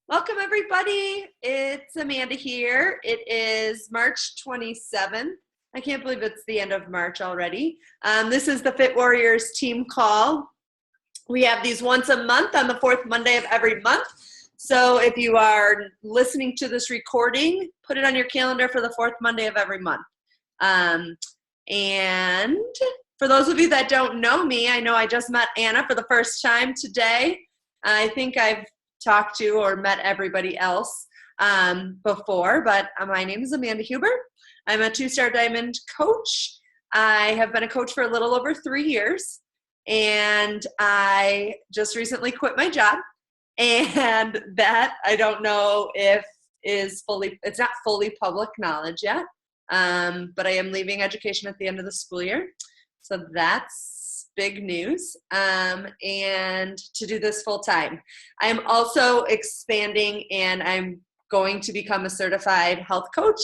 Welcome, everybody. It's Amanda here. It is March 27th. I can't believe it's the end of March already. This is the Fit Warriors team call. We have these once a month on the fourth Monday of every month. So if you are listening to this recording, put it on your calendar for the fourth Monday of every month. And for those of you that don't know me, I know I just met Anna for the first time today. I think I've talked to or met everybody else before, but my name is Amanda Huber. I'm a two-star diamond coach. I have been a coach for a little over 3 years, and I just recently quit my job, and that I don't know if it's not fully public knowledge yet, but I am leaving education at the end of the school year, so that's big news, and to do this full time. I am also expanding, and I'm going to become a certified health coach.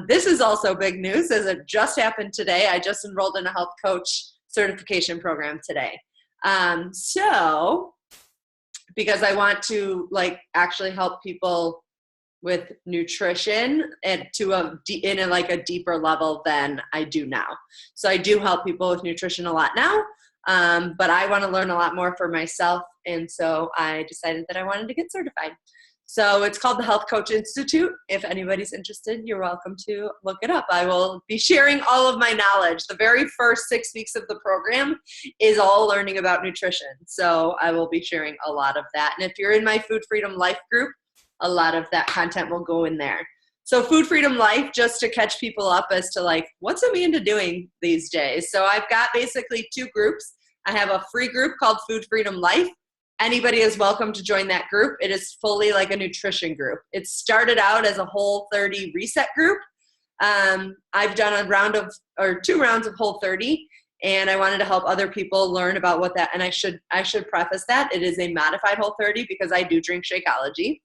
This is also big news, as it just happened today. I just enrolled in a health coach certification program today. So because I want to actually help people with nutrition and in a deeper level than I do now. So I do help people with nutrition a lot now, but I want to learn a lot more for myself. And so I decided that I wanted to get certified. So it's called the Health Coach Institute. If anybody's interested, you're welcome to look it up. I will be sharing all of my knowledge. The very first 6 weeks of the program is all learning about nutrition. So I will be sharing a lot of that. And if you're in my Food Freedom Life group, a lot of that content will go in there. So Food Freedom Life, just to catch people up as to what's Amanda doing these days? So I've got basically 2 groups. I have a free group called Food Freedom Life. Anybody is welcome to join that group. It is fully like a nutrition group. It started out as a Whole30 reset group. I've done 2 rounds of Whole30, and I wanted to help other people learn about what that, and I should preface that it is a modified Whole30 because I do drink Shakeology.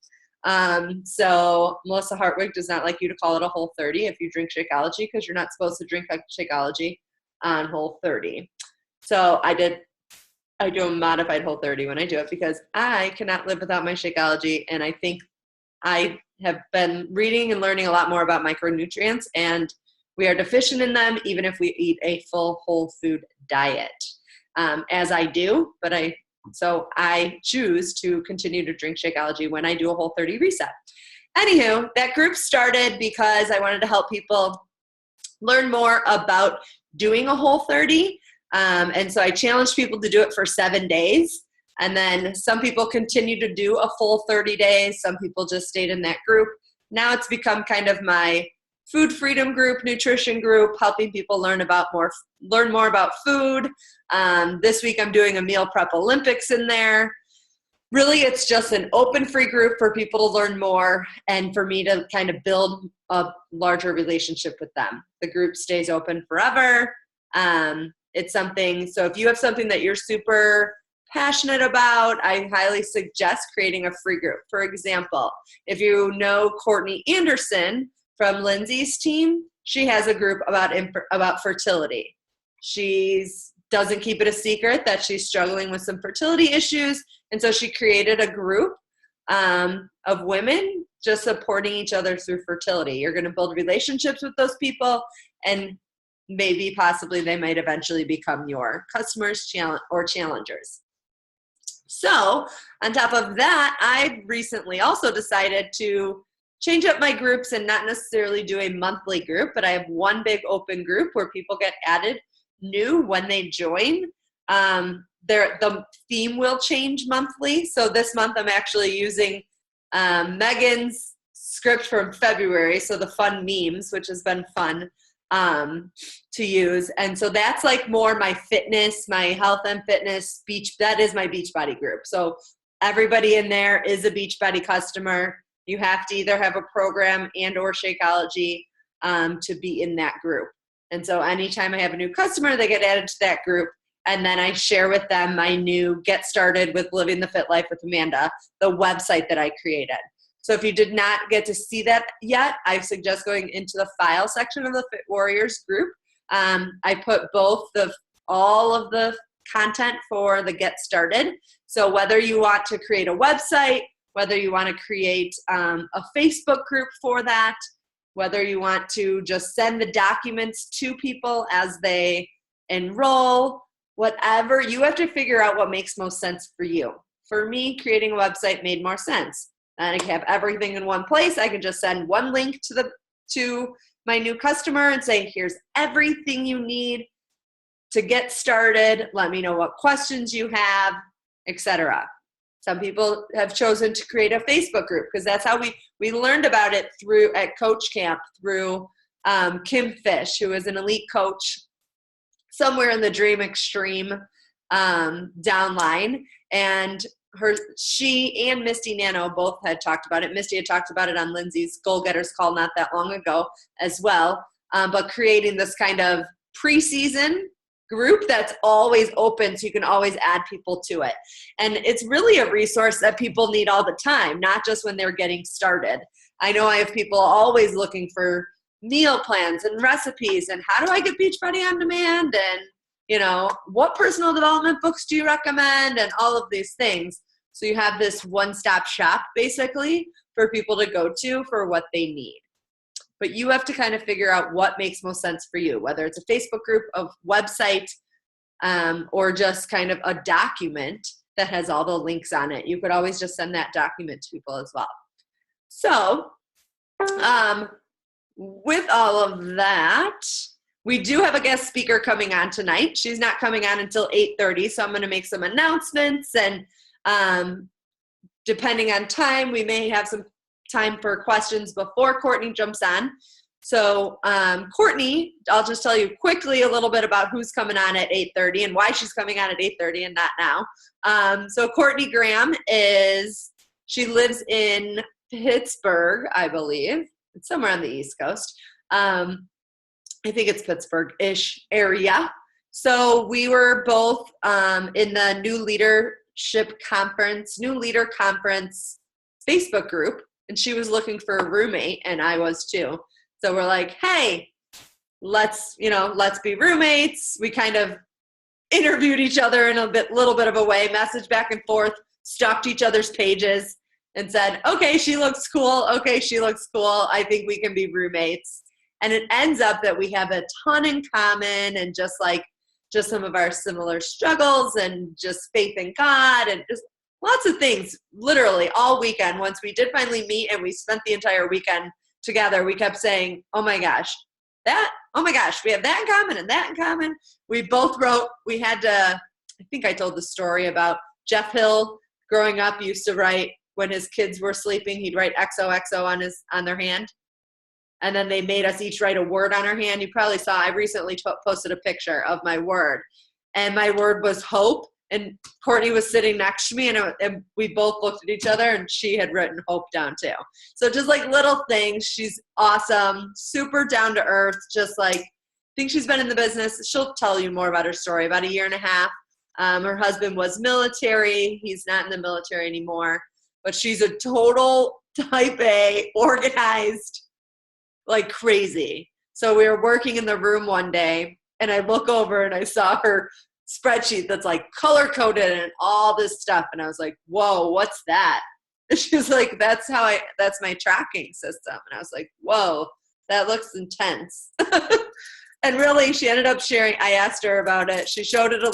So Melissa Hartwig does not like you to call it a Whole30 if you drink Shakeology, because you're not supposed to drink Shakeology on Whole30. So I do a modified Whole30 when I do it, because I cannot live without my Shakeology, and I think I have been reading and learning a lot more about micronutrients, and we are deficient in them even if we eat a full whole food diet, as I do, so I choose to continue to drink Shakeology when I do a Whole30 reset. Anywho, that group started because I wanted to help people learn more about doing a Whole30. And so I challenged people to do it for 7 days. And then some people continued to do a full 30 days. Some people just stayed in that group. Now it's become kind of my food freedom group, nutrition group, helping people learn more about food. This week I'm doing a meal prep Olympics in there. Really, it's just an open free group for people to learn more and for me to kind of build a larger relationship with them. The group stays open forever. It's something, so if you have something that you're super passionate about, I highly suggest creating a free group. For example, if you know Courtney Anderson from Lindsay's team, she has a group about fertility. She doesn't keep it a secret that she's struggling with some fertility issues, and so she created a group of women just supporting each other through fertility. You're going to build relationships with those people, and maybe possibly they might eventually become your customers or challengers. So on top of that, I recently also decided to change up my groups and not necessarily do a monthly group, but I have one big open group where people get added new when they join. The theme will change monthly. So this month I'm actually using Megan's script from February, so the fun memes, which has been fun to use. And so that's more my fitness, my health and fitness that is my Beachbody group. So everybody in there is a Beachbody customer. You have to either have a program and or Shakeology to be in that group. And so anytime I have a new customer, they get added to that group. And then I share with them my new Get Started with Living the Fit Life with Amanda, the website that I created. So if you did not get to see that yet, I suggest going into the file section of the Fit Warriors group. I put all of the content for the Get Started. So whether you want to create a website, whether you want to create a Facebook group for that, whether you want to just send the documents to people as they enroll, whatever. You have to figure out what makes most sense for you. For me, creating a website made more sense. And I can have everything in one place. I can just send one link to my new customer and say, here's everything you need to get started. Let me know what questions you have, etc. Some people have chosen to create a Facebook group because that's how we learned about it at Coach Camp through Kim Fish, who is an elite coach somewhere in the Dream Extreme downline. And she and Misty Nano both had talked about it. Misty had talked about it on Lindsay's Goal Getters Call not that long ago as well. But creating this kind of preseason group that's always open, so you can always add people to it. And it's really a resource that people need all the time, not just when they're getting started. I know I have people always looking for meal plans and recipes and how do I get Beachbody on demand, and what personal development books do you recommend, and all of these things. So you have this one-stop shop basically for people to go to for what they need. But you have to kind of figure out what makes most sense for you, whether it's a Facebook group, a website, or just kind of a document that has all the links on it. You could always just send that document to people as well. So with all of that, we do have a guest speaker coming on tonight. She's not coming on until 8:30, so I'm going to make some announcements, and depending on time, we may have some time for questions before Cortney jumps on. So Cortney, I'll just tell you quickly a little bit about who's coming on at 8:30 and why she's coming on at 8:30 and not now. So Cortney Graham she lives in Pittsburgh, I believe. It's somewhere on the East Coast. I think it's Pittsburgh-ish area. So we were both in the New Leader Conference Facebook group, and she was looking for a roommate, and I was too. So we're like, hey, let's be roommates. We kind of interviewed each other in a little bit of a way, messaged back and forth, stalked each other's pages, and said, okay, she looks cool. Okay, she looks cool. I think we can be roommates. And it ends up that we have a ton in common, and just some of our similar struggles, and just faith in God, and just lots of things, literally all weekend. Once we did finally meet and we spent the entire weekend together, we kept saying, oh my gosh, we have that in common and that in common. We both wrote, I think I told the story about Jeff Hill growing up used to write, when his kids were sleeping, he'd write XOXO on their hand. And then they made us each write a word on our hand. You probably saw, I recently posted a picture of my word. And my word was hope. And Cortney was sitting next to me, and we both looked at each other, and she had written hope down too. So just like little things. She's awesome, super down to earth, just I think she's been in the business. She'll tell you more about her story, about 1.5 years. Her husband was military. He's not in the military anymore. But she's a total type A, organized, like crazy. So we were working in the room one day, and I look over and I saw her spreadsheet that's color-coded and all this stuff. And I was like, whoa, what's that? And she was like, that's my tracking system. And I was like, whoa, that looks intense. And really, she ended up sharing, I asked her about it. She showed it a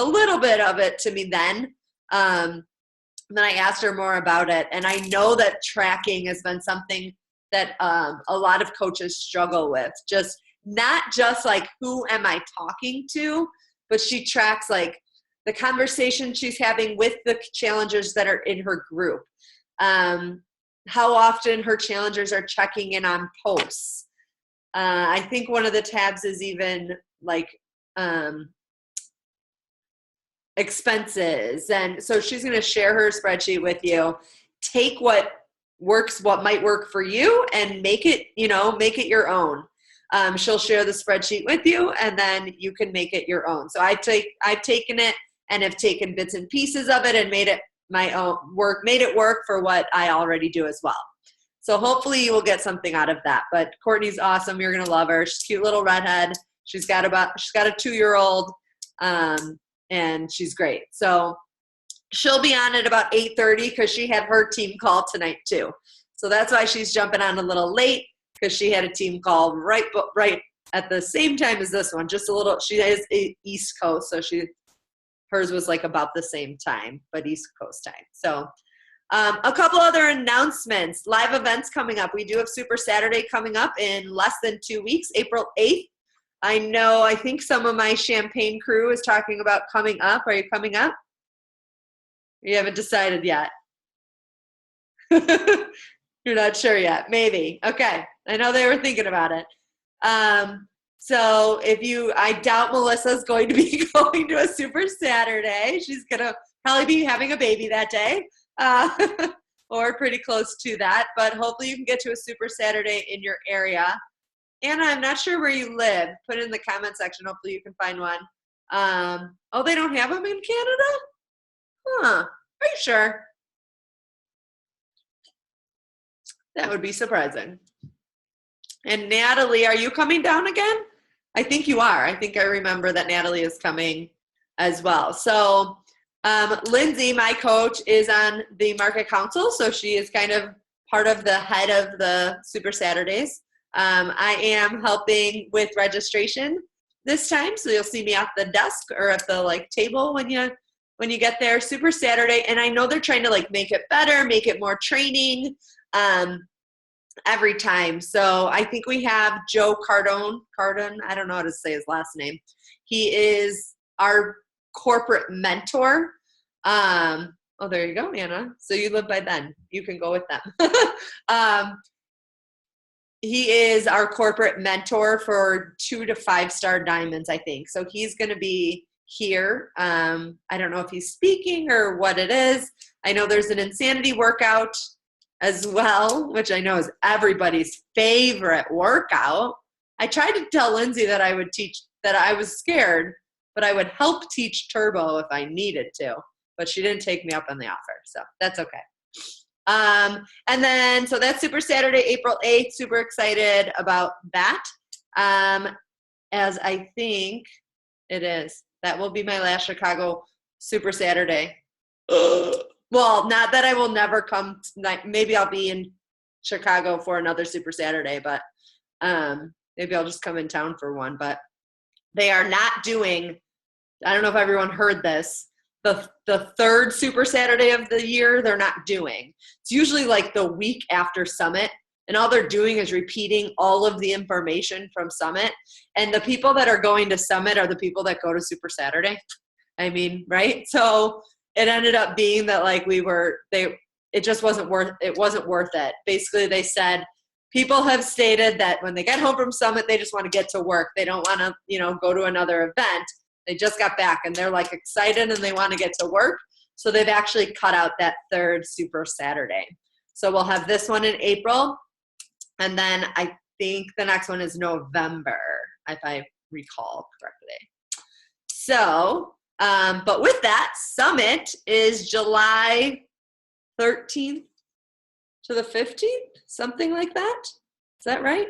little bit of it to me then. Then I asked her more about it. And I know that tracking has been something that a lot of coaches struggle with. Not just who am I talking to, but she tracks the conversation she's having with the challengers that are in her group. How often her challengers are checking in on posts. I think one of the tabs is even expenses. And so she's going to share her spreadsheet with you. Take what might work for you, and make it your own. She'll share the spreadsheet with you, and then you can make it your own. So I've taken it and have taken bits and pieces of it and made it my own made it work for what I already do as well. So hopefully you will get something out of that. But Cortney's awesome. You're going to love her. She's a cute little redhead. She's got a 2-year-old, and she's great. So she'll be on at about 8:30 because she had her team call tonight too. So that's why she's jumping on a little late, because she had a team call right at the same time as this one. Just a little. She is East Coast, so hers was like about the same time, but East Coast time. So a couple other announcements. Live events coming up. We do have Super Saturday coming up in less than 2 weeks, April 8th. I think some of my Champaign crew is talking about coming up. Are you coming up? You haven't decided yet. You're not sure yet. Maybe. Okay. I know they were thinking about it. So I doubt Melissa's going to be going to a Super Saturday. She's going to probably be having a baby that day, or pretty close to that. But hopefully you can get to a Super Saturday in your area. Anna, I'm not sure where you live. Put it in the comment section. Hopefully you can find one. Oh, they don't have them in Canada? Huh. Are you sure? That would be surprising. And Natalie, are you coming down again? I think you are. I think I remember that Natalie is coming as well. So Lindsay, my coach, is on the market council. So she is kind of part of the head of the Super Saturdays. I am helping with registration this time. So you'll see me at the desk or at the table when you get there. Super Saturday. And I know they're trying to make it better, make it more training. Every time. So I think we have Joe Cardone, I don't know how to say his last name. He is our corporate mentor. Oh, there you go, Anna. So you live by then. You can go with them. He is our corporate mentor for 2 to 5 star diamonds, I think. So he's going to be here. I don't know if he's speaking or what it is. I know there's an insanity workout as well, which I know is everybody's favorite workout. I tried to tell Lindsay that I would teach, that I was scared, but I would help teach Turbo if I needed to, but she didn't take me up on the offer, so that's okay. And then, so that's Super Saturday, April 8th, super excited about that, as I think it is. That will be my last Chicago Super Saturday. Well, not that I will never come. Maybe I'll be in Chicago for another Super Saturday, but maybe I'll just come in town for one. But they are not doing, I don't know if everyone heard this, the third Super Saturday of the year, they're not doing. It's usually the week after Summit, and all they're doing is repeating all of the information from Summit. And the people that are going to Summit are the people that go to Super Saturday. I mean, right? So it ended up being that it just wasn't worth it. Basically, they said people have stated that when they get home from Summit, they just want to get to work. They don't want to, go to another event. They just got back and they're excited and they want to get to work. So they've actually cut out that third Super Saturday. So we'll have this one in April. And then I think the next one is November, if I recall correctly. So, but with that, Summit is July 13th to the 15th, something like that. Is that right?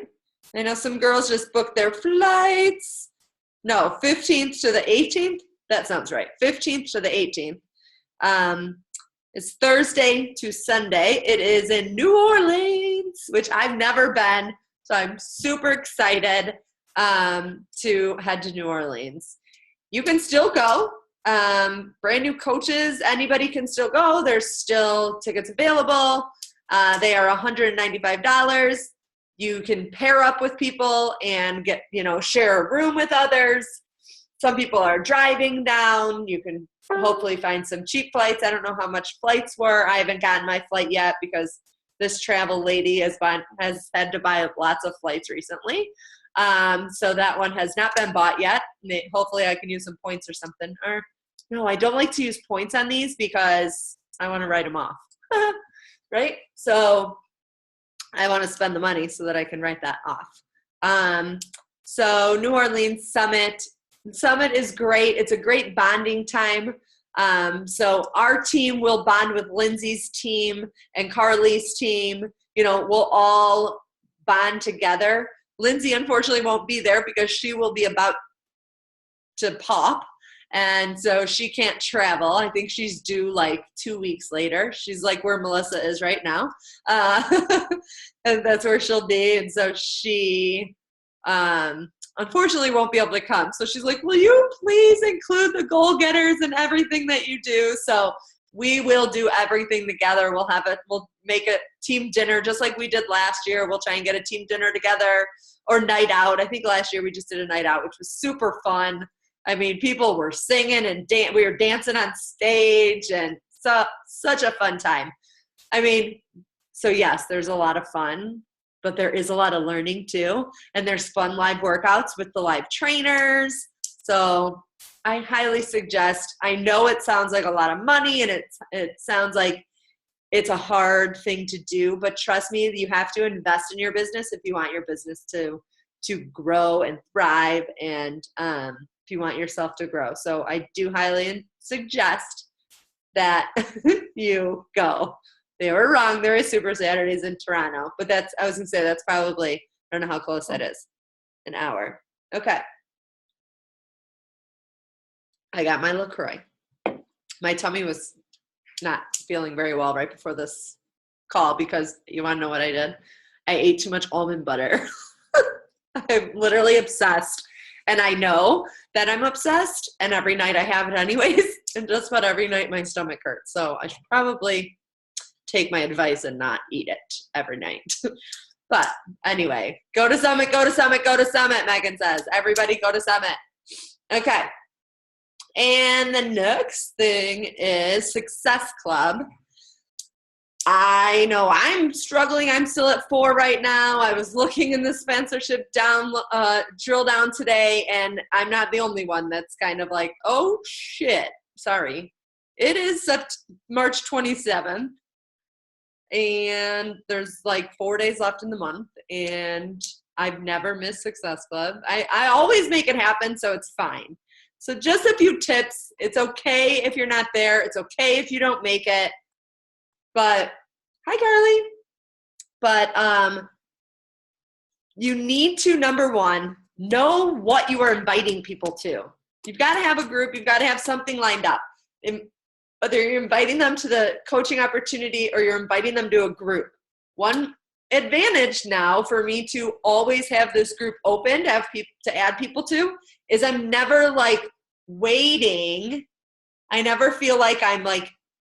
I know some girls just booked their flights. No, 15th to the 18th. That sounds right. 15th to the 18th. It's Thursday to Sunday. It is in New Orleans, which I've never been. So I'm super excited to head to New Orleans. You can still go. Brand new coaches, anybody can still go. There's still tickets available. They are $195. You can pair up with people and get, share a room with others. Some people are driving down. You can hopefully find some cheap flights. I don't know how much flights were. I haven't gotten my flight yet because this travel lady has had to buy lots of flights recently. So that one has not been bought yet. Hopefully I can use some points or something. Or no, I don't like to use points on these because I want to write them off. Right? So I want to spend the money so that I can write that off. So New Orleans Summit is great. It's a great bonding time. So our team will bond with Lindsay's team and Carly's team. We'll all bond together. Lindsay unfortunately won't be there because she will be about to pop. And so she can't travel. I think she's due like 2 weeks later. She's like where Melissa is right now. And that's where she'll be. And so she unfortunately won't be able to come. So she's like, will you please include the goal getters and everything that you do? So we will do everything together. We'll make a team dinner just like we did last year. We'll try and get a team dinner together or night out. I think last year we just did a night out, which was super fun. I mean, people were singing and we were dancing on stage, and such a fun time. I mean, so yes, there's a lot of fun, but there is a lot of learning too. And there's fun live workouts with the live trainers. So I highly suggest, I know it sounds like a lot of money and it sounds like it's a hard thing to do, but trust me, you have to invest in your business if you want your business to grow and thrive, and if you want yourself to grow. So I do highly suggest that you go. They were wrong. There is Super Saturdays in Toronto, but I was going to say that's probably, I don't know how close that is, an hour. Okay. I got my LaCroix. My tummy was not feeling very well right before this call because you want to know what I did? I ate too much almond butter. I'm literally obsessed. And I know that I'm obsessed, and every night I have it anyways. And just about every night my stomach hurts. So I should probably take my advice and not eat it every night. But anyway, go to Summit, go to Summit, go to Summit, Megan says. Everybody go to Summit. Okay. And the next thing is Success Club. I know I'm struggling. I'm still at 4 right now. I was looking in the sponsorship drill down today, and I'm not the only one that's kind of like, oh shit, sorry. It is March 27th, and there's like 4 days left in the month, and I've never missed Success Club. I always make it happen, so it's fine. So just a few tips. It's okay if you're not there. It's okay if you don't make it. But, hi Carly. But you need to, number one, know what you are inviting people to. You've got to have a group. You've got to have something lined up. Whether you're inviting them to the coaching opportunity or you're inviting them to a group. One advantage now for me to always have this group open, to add people to, is I'm never like waiting. I never feel like I'm like,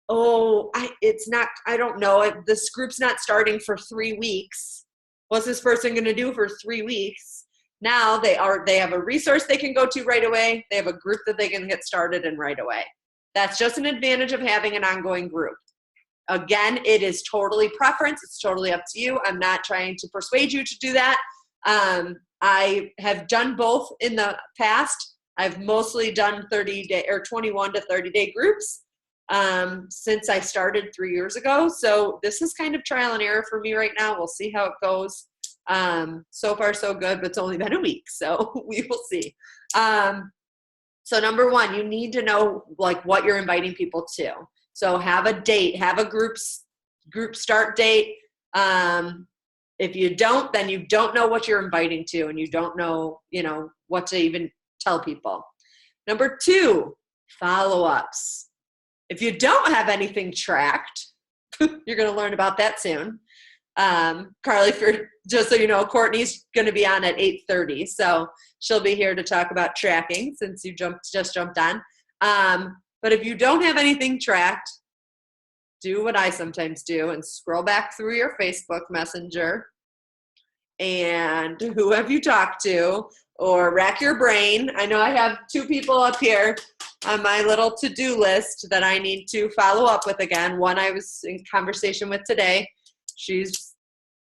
oh, I don't know. This group's not starting for 3 weeks. What's this person going to do for 3 weeks? Now they have a resource they can go to right away. They have a group that they can get started in right away. That's just an advantage of having an ongoing group. Again, it is totally preference. It's totally up to you. I'm not trying to persuade you to do that. I have done both in the past. I've mostly done 30-day or 21 to 30-day groups since I started 3 years ago. So this is kind of trial and error for me right now. We'll see how it goes. So far, so good, but it's only been a week, so we will see. So number one, you need to know like what you're inviting people to. So have a date, have a group start date. If you don't, then you don't know what you're inviting to, and you don't know, what to even tell people. Number two, follow-ups. If you don't have anything tracked, you're going to learn about that soon. Carly, just so you know, Courtney's going to be on at 8:30, so she'll be here to talk about tracking since you just jumped on. But if you don't have anything tracked, do what I sometimes do and scroll back through your Facebook Messenger and who have you talked to, or rack your brain. I know I have 2 people up here on my little to-do list that I need to follow up with again. One I was in conversation with today. She's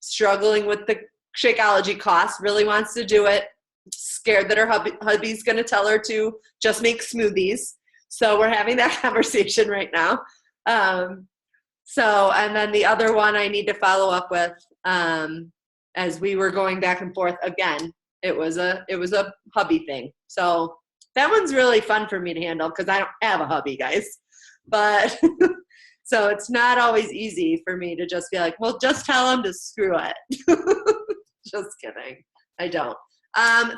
struggling with the Shakeology class, really wants to do it, scared that her hubby's going to tell her to just make smoothies. So we're having that conversation right now. And then the other one I need to follow up with, as we were going back and forth again, it was a hubby thing. So that one's really fun for me to handle because I don't have a hubby, guys. But so it's not always easy for me to just be like, well, just tell him to screw it. Just kidding. I don't.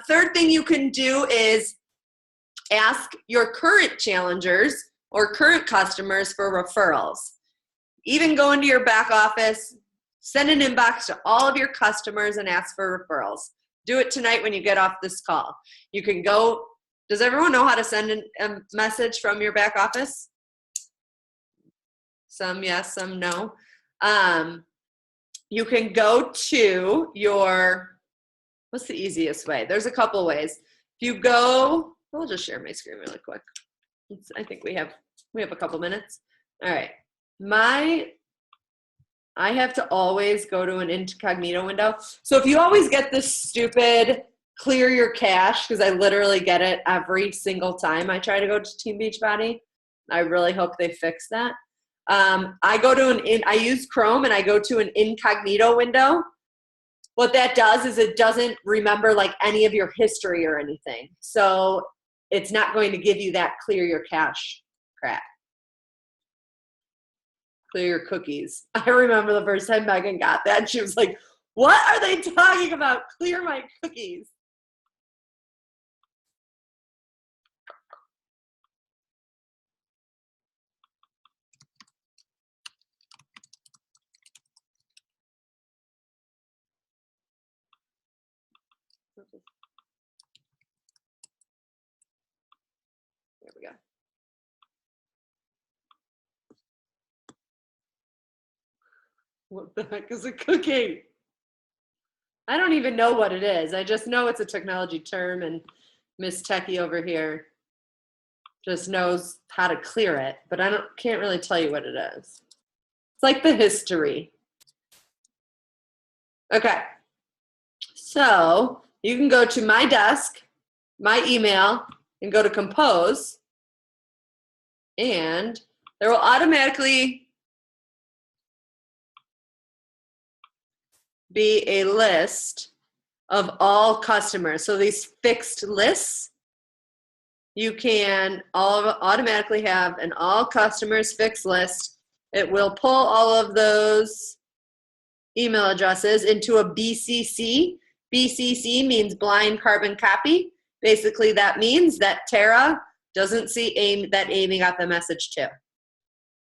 Third thing you can do is ask your current challengers or current customers for referrals. Even go into your back office, send an inbox to all of your customers and ask for referrals. Do it tonight when you get off this call. You can go, does everyone know how to send a message from your back office? Some yes, some no. You can go to your, what's the easiest way? There's a couple ways. If you go, I'll just share my screen really quick. I think we have a couple minutes. All right. I have to always go to an incognito window. So if you always get this stupid clear your cache, because I literally get it every single time I try to go to Team Beachbody, I really hope they fix that. I use Chrome and I go to an incognito window. What that does is it doesn't remember like any of your history or anything. So it's not going to give you that clear your cache crap. Clear your cookies. I remember the first time Megan got that. She was like, what are they talking about? Clear my cookies. There we go. What the heck is a cookie? I don't even know what it is. I just know it's a technology term, and Miss Techie over here just knows how to clear it, but I can't really tell you what it is. It's like the history. Okay. So you can go to my desk, my email, and go to compose, and there will automatically be a list of all customers. So these fixed lists, you can automatically have an all customers fixed list. It will pull all of those email addresses into a BCC. BCC means blind carbon copy. Basically, that means that Tara doesn't see that Amy got the message too.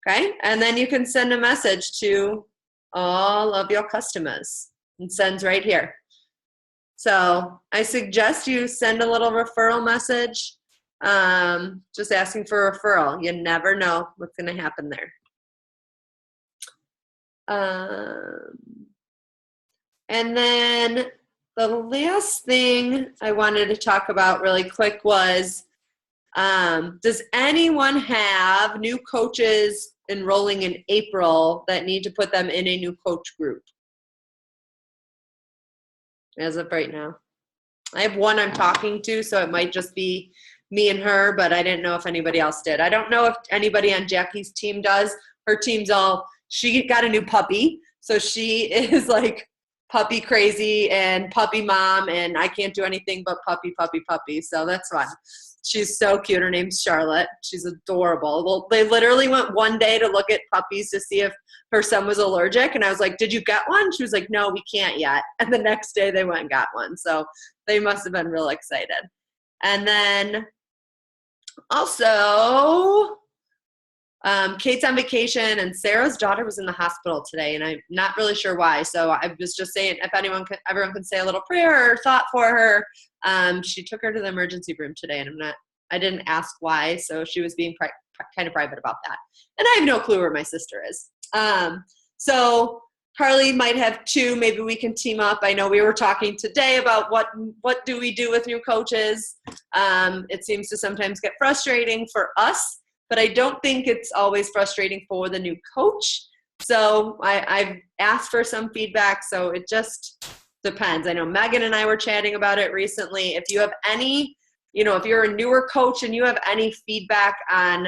Okay, and then you can send a message to all of your customers and sends right here. So I suggest you send a little referral message, just asking for a referral. You never know what's going to happen there. And then the last thing I wanted to talk about really quick was, does anyone have new coaches enrolling in April that need to put them in a new coach group? As of right now. I have one I'm talking to, so it might just be me and her, but I didn't know if anybody else did. I don't know if anybody on Jackie's team does. Her team's she got a new puppy, so she is like puppy crazy and puppy mom, and I can't do anything but puppy, puppy, puppy, so that's fun. She's so cute. Her name's Charlotte. She's adorable. Well, they literally went one day to look at puppies to see if her son was allergic. And I was like, did you get one? She was like, no, we can't yet. And the next day they went and got one. So they must have been real excited. And then also, Kate's on vacation and Sarah's daughter was in the hospital today, and I'm not really sure why. So I was just saying, if everyone can say a little prayer or thought for her. She took her to the emergency room today, and I didn't ask why. So she was being kind of private about that. And I have no clue where my sister is. So Carly might have two. Maybe we can team up. I know we were talking today about what do we do with new coaches. It seems to sometimes get frustrating for us, but I don't think it's always frustrating for the new coach. So I've asked for some feedback, so it just depends. I know Megan and I were chatting about it recently. If you have any, if you're a newer coach and you have any feedback on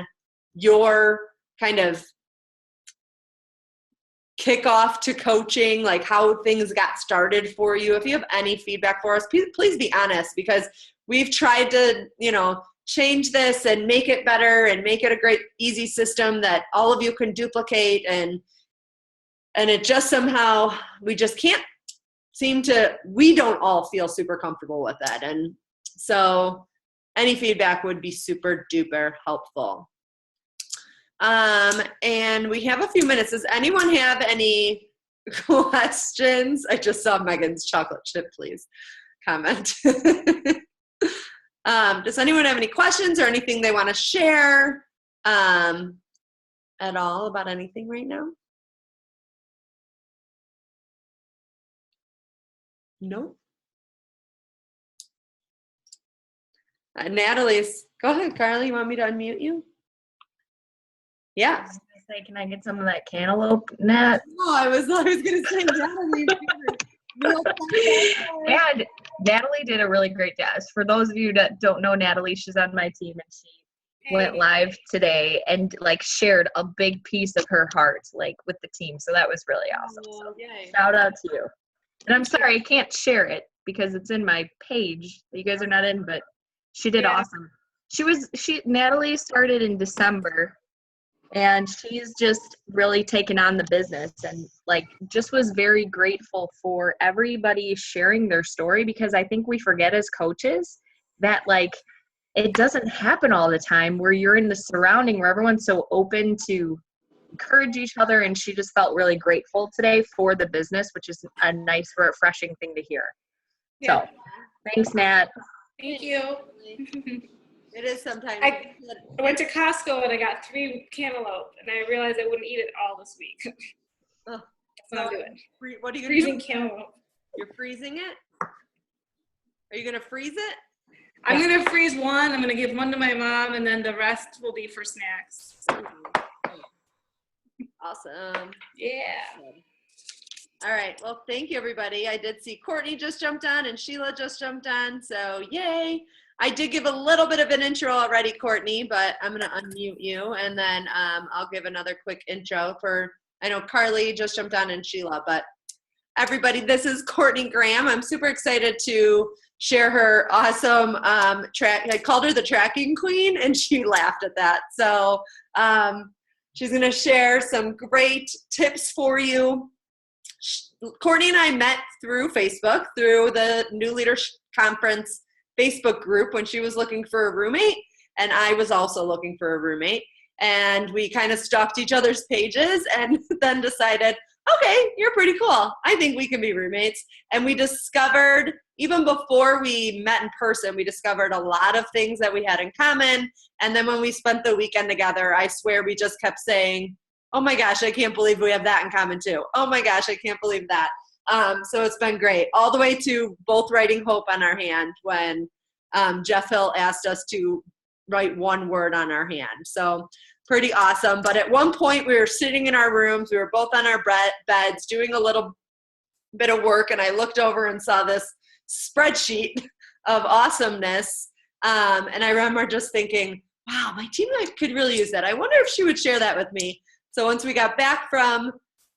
your kind of kickoff to coaching, like how things got started for you, if you have any feedback for us, please be honest, because we've tried to, change this and make it better and make it a great, easy system that all of you can duplicate. And it just somehow, we just can't we don't all feel super comfortable with that. And so any feedback would be super duper helpful. And we have a few minutes. Does anyone have any questions? I just saw Megan's chocolate chip, please comment. Does anyone have any questions or anything they want to share at all about anything right now? No. Natalie's, go ahead, Carly. You want me to unmute you? Yeah. I was gonna say, can I get some of that cantaloupe, Nat? Oh, I was gonna say Natalie. Yeah, Natalie did a really great job. For those of you that don't know Natalie, she's on my team, and she went live today and like shared a big piece of her heart like with the team. So that was really awesome. So shout out to you. And I'm sorry I can't share it because it's in my page that you guys are not in, but she did awesome. Natalie started in December, and she's just really taken on the business and like just was very grateful for everybody sharing their story, because I think we forget as coaches that like it doesn't happen all the time where you're in the surrounding where everyone's so open to encourage each other. And she just felt really grateful today for the business, which is a nice, refreshing thing to hear. Yeah. So thanks, Nat. Thank you. It is sometimes. I went to Costco and I got 3 cantaloupe, and I realized I wouldn't eat it all this week. Oh, That's not doing. What are you freezing do? Cantaloupe? You're freezing it? Are you gonna freeze it? I'm gonna freeze one. I'm gonna give one to my mom, and then the rest will be for snacks. Awesome. Yeah. All right. Well, thank you, everybody. I did see Courtney just jumped on and Sheila just jumped on. So yay. I did give a little bit of an intro already, Courtney, but I'm going to unmute you. And then I'll give another quick intro for, I know Carly just jumped on and Sheila, but everybody, this is Cortney Graham. I'm super excited to share her awesome track. I called her the tracking queen and she laughed at that. So she's going to share some great tips for you. Courtney and I met through Facebook, through the New Leaders Conference Facebook group when she was looking for a roommate, and I was also looking for a roommate. And we kind of stalked each other's pages and then decided, okay, you're pretty cool. I think we can be roommates. And we discovered, even before we met in person, we discovered a lot of things that we had in common. And then when we spent the weekend together, I swear we just kept saying, oh my gosh, I can't believe we have that in common too. Oh my gosh, I can't believe that. So it's been great. All the way to both writing hope on our hand when Jeff Hill asked us to write one word on our hand. So pretty awesome. But at one point we were sitting in our rooms. We were both on our beds doing a little bit of work. And I looked over and saw this spreadsheet of awesomeness. And I remember just thinking, wow, my team could really use that. I wonder if she would share that with me. So once we got back from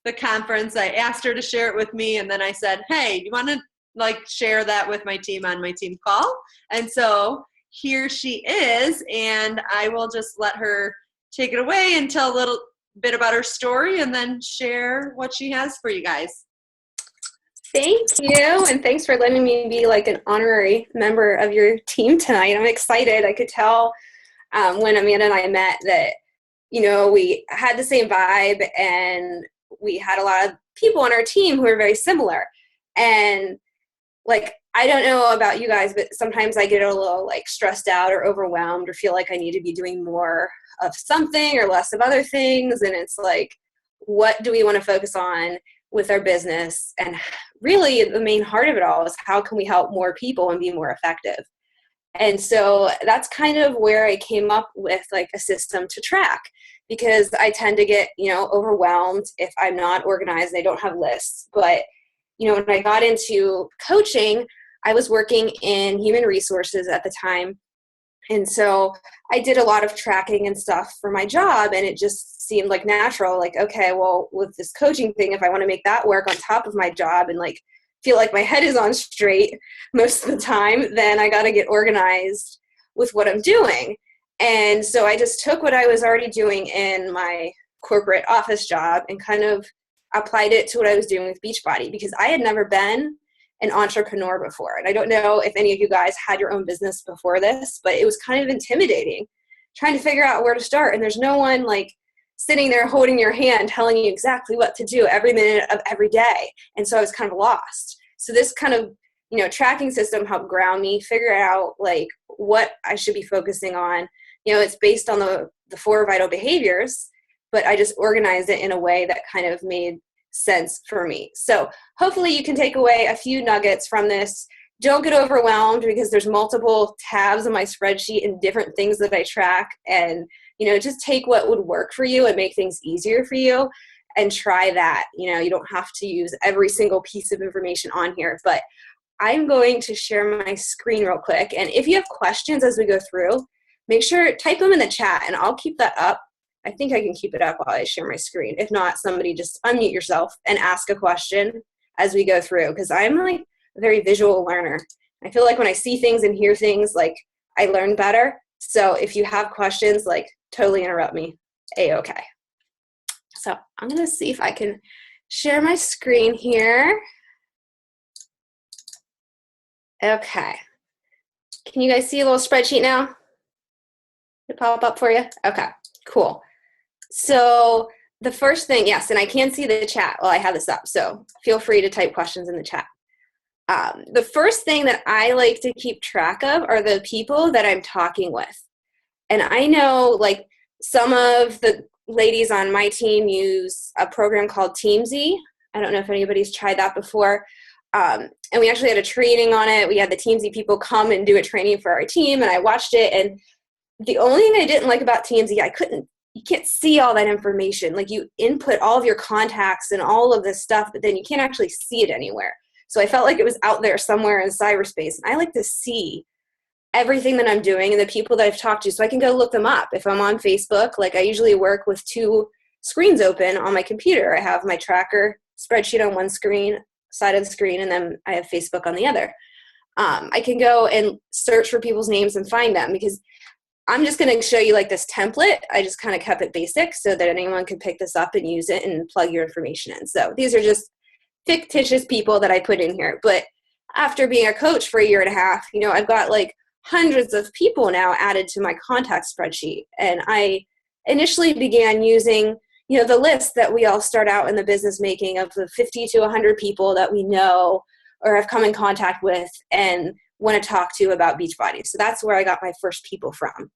the conference, I asked her to share it with me. And then I said, hey, you want to share that with my team on my team call? And so here she is, and I will just let her take it away and tell a little bit about her story and then share what she has for you guys. Thank you, and thanks for letting me be like an honorary member of your team tonight. I'm excited. I could tell when Amanda and I met that, you know, we had the same vibe, and we had a lot of people on our team who are very similar. And like, I don't know about you guys, but sometimes I get a little like stressed out or overwhelmed or feel like I need to be doing more of something or less of other things. And it's like, what do we want to focus on with our business? And really the main heart of it all is how can we help more people and be more effective? And so that's kind of where I came up with like a system to track, because I tend to get, you know, overwhelmed if I'm not organized and I don't have lists. But, you know, when I got into coaching, I was working in human resources at the time. And so I did a lot of tracking and stuff for my job, and it just seemed like natural. Like, okay, well, with this coaching thing, if I want to make that work on top of my job and like feel like my head is on straight most of the time, then I got to get organized with what I'm doing. And so I just took what I was already doing in my corporate office job and kind of applied it to what I was doing with Beachbody, because I had never been an entrepreneur before. And I don't know if any of you guys had your own business before this, but it was kind of intimidating trying to figure out where to start. And there's no one like sitting there holding your hand, telling you exactly what to do every minute of every day. And so I was kind of lost. So this kind of, tracking system helped ground me, figure out like what I should be focusing on. It's based on the 4 vital behaviors, but I just organized it in a way that kind of made sense for me. So hopefully you can take away a few nuggets from this. Don't get overwhelmed because there's multiple tabs on my spreadsheet and different things that I track, and just take what would work for you and make things easier for you and try that. You don't have to use every single piece of information on here, but I'm going to share my screen real quick. And if you have questions as we go through, make sure type them in the chat and I'll keep that up. I think I can keep it up while I share my screen. If not, somebody just unmute yourself and ask a question as we go through, because I'm like a very visual learner. I feel like when I see things and hear things, like I learn better. So if you have questions, like totally interrupt me. A-okay. So I'm going to see if I can share my screen here. Okay. Can you guys see a little spreadsheet now? Did it pop up for you? Okay, cool. So the first thing, yes, and I can see the chat while I have this up, so feel free to type questions in the chat. The first thing that I like to keep track of are the people that I'm talking with. And I know like some of the ladies on my team use a program called Teamsy. I don't know if anybody's tried that before. And we actually had a training on it. We had the Teamsy people come and do a training for our team, and I watched it. And the only thing I didn't like about Teamsy, you can't see all that information. Like you input all of your contacts and all of this stuff, but then you can't actually see it anywhere. So I felt like it was out there somewhere in cyberspace. And I like to see everything that I'm doing and the people that I've talked to so I can go look them up. If I'm on Facebook, like I usually work with 2 screens open on my computer. I have my tracker spreadsheet on one side of the screen, and then I have Facebook on the other. I can go and search for people's names and find them, because I'm just going to show you like this template. I just kind of kept it basic so that anyone can pick this up and use it and plug your information in. So these are just fictitious people that I put in here. But after being a coach for 1.5 years, I've got like hundreds of people now added to my contact spreadsheet. And I initially began using the list that we all start out in the business making of the 50 to 100 people that we know or have come in contact with and want to talk to about Beachbody. So that's where I got my first people from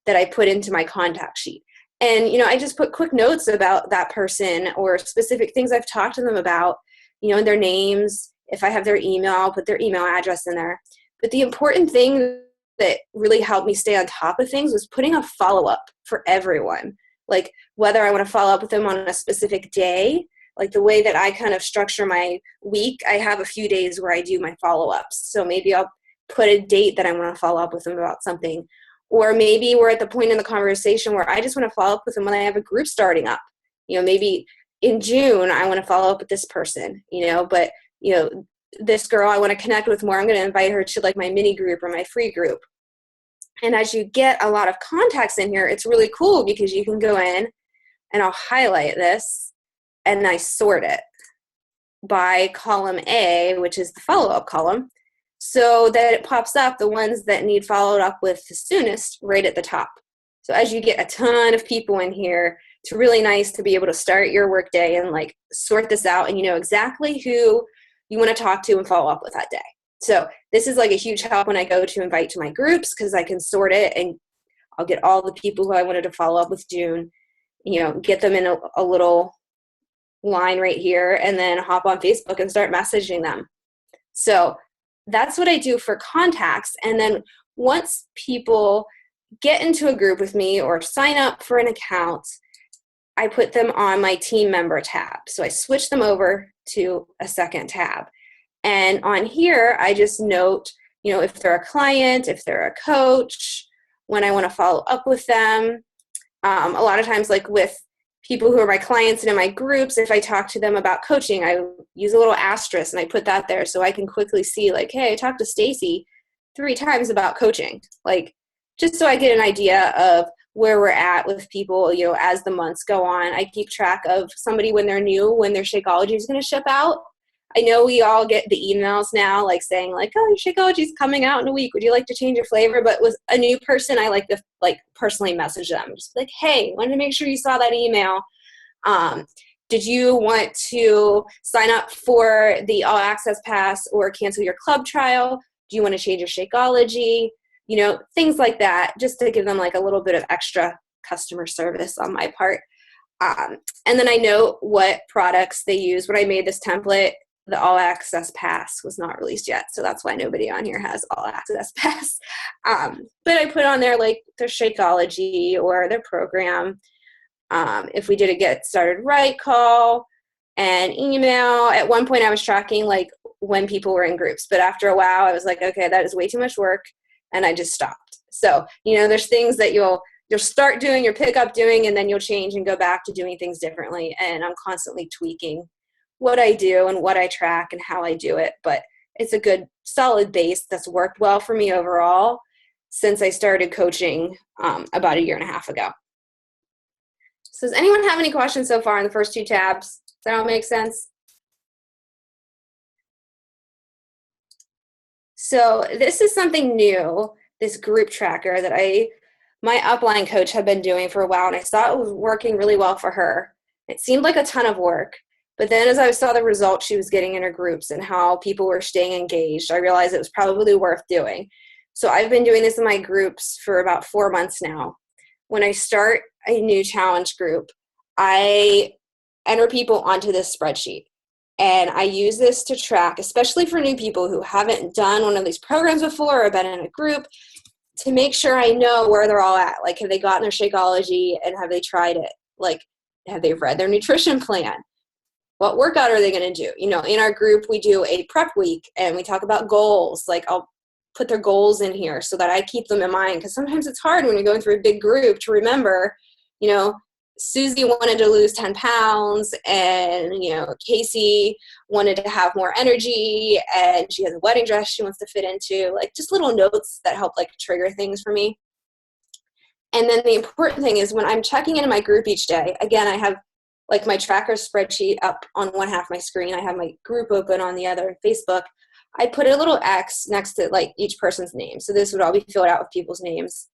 that I put into my contact sheet. And, I just put quick notes about that person or specific things I've talked to them about, and their names. If I have their email, I'll put their email address in there. But the important thing that really helped me stay on top of things was putting a follow-up for everyone. Like whether I want to follow up with them on a specific day, like the way that I kind of structure my week, I have a few days where I do my follow-ups. So maybe I'll put a date that I want to follow up with them about something. Or maybe we're at the point in the conversation where I just want to follow up with them when I have a group starting up. Maybe in June, I want to follow up with this person, but, this girl I want to connect with more, I'm going to invite her to like my mini group or my free group. And as you get a lot of contacts in here, it's really cool because you can go in and I'll highlight this and I sort it by column A, which is the follow-up column, so that it pops up the ones that need followed up with the soonest right at the top. So as you get a ton of people in here, it's really nice to be able to start your workday and like sort this out, and you know exactly who you want to talk to and follow up with that day. So this is like a huge help when I go to invite to my groups, because I can sort it and I'll get all the people who I wanted to follow up with June, get them in a little line right here, and then hop on Facebook and start messaging them. So that's what I do for contacts. And then once people get into a group with me or sign up for an account, I put them on my team member tab. So I switch them over to a second tab. And on here, I just note, if they're a client, if they're a coach, when I want to follow up with them. A lot of times, like with people who are my clients and in my groups, if I talk to them about coaching, I use a little asterisk and I put that there so I can quickly see like, hey, I talked to Stacy 3 times about coaching. Like, just so I get an idea of where we're at with people, as the months go on. I keep track of somebody when they're new, when their Shakeology is going to ship out. I know we all get the emails now, like saying like, oh, your Shakeology is coming out in a week. Would you like to change your flavor? But with a new person, I like to like personally message them. Just like, hey, wanted to make sure you saw that email. Did you want to sign up for the All Access Pass or cancel your club trial? Do you want to change your Shakeology? You know, things like that, just to give them like a little bit of extra customer service on my part. And then I know what products they use. When I made this template, the All Access Pass was not released yet, so that's why nobody on here has All Access Pass. But I put on there like their Shakeology or their program. If we did a get started right call and email. At one point I was tracking like when people were in groups, but after a while I was like, okay, that is way too much work, and I just stopped. So, you know, there's things that you'll start doing, you'll pick up doing, and then you'll change and go back to doing things differently. And I'm constantly tweaking what I do and what I track and how I do it. But it's a good solid base that's worked well for me overall since I started coaching about a year and a half ago. So does anyone have any questions so far in the first two tabs? Does that all make sense? So this is something new, this group tracker that my upline coach had been doing for a while, and I saw it was working really well for her. It seemed like a ton of work, but then as I saw the results she was getting in her groups and how people were staying engaged, I realized it was probably worth doing. So I've been doing this in my groups for about 4 months now. When I start a new challenge group, I enter people onto this spreadsheet. And I use this to track, especially for new people who haven't done one of these programs before or been in a group, to make sure I know where they're all at. Like, have they gotten their Shakeology and have they tried it? Like, have they read their nutrition plan? What workout are they going to do? You know, in our group, we do a prep week and we talk about goals. Like, I'll put their goals in here so that I keep them in mind. Because sometimes it's hard when you're going through a big group to remember, you know, Susie wanted to lose 10 pounds and, you know, Casey wanted to have more energy and she has a wedding dress she wants to fit into, like just little notes that help like trigger things for me. And then the important thing is when I'm checking into my group each day, again, I have like my tracker spreadsheet up on one half of my screen. I have my group open on the other, Facebook. I put a little X next to like each person's name. So this would all be filled out with people's names.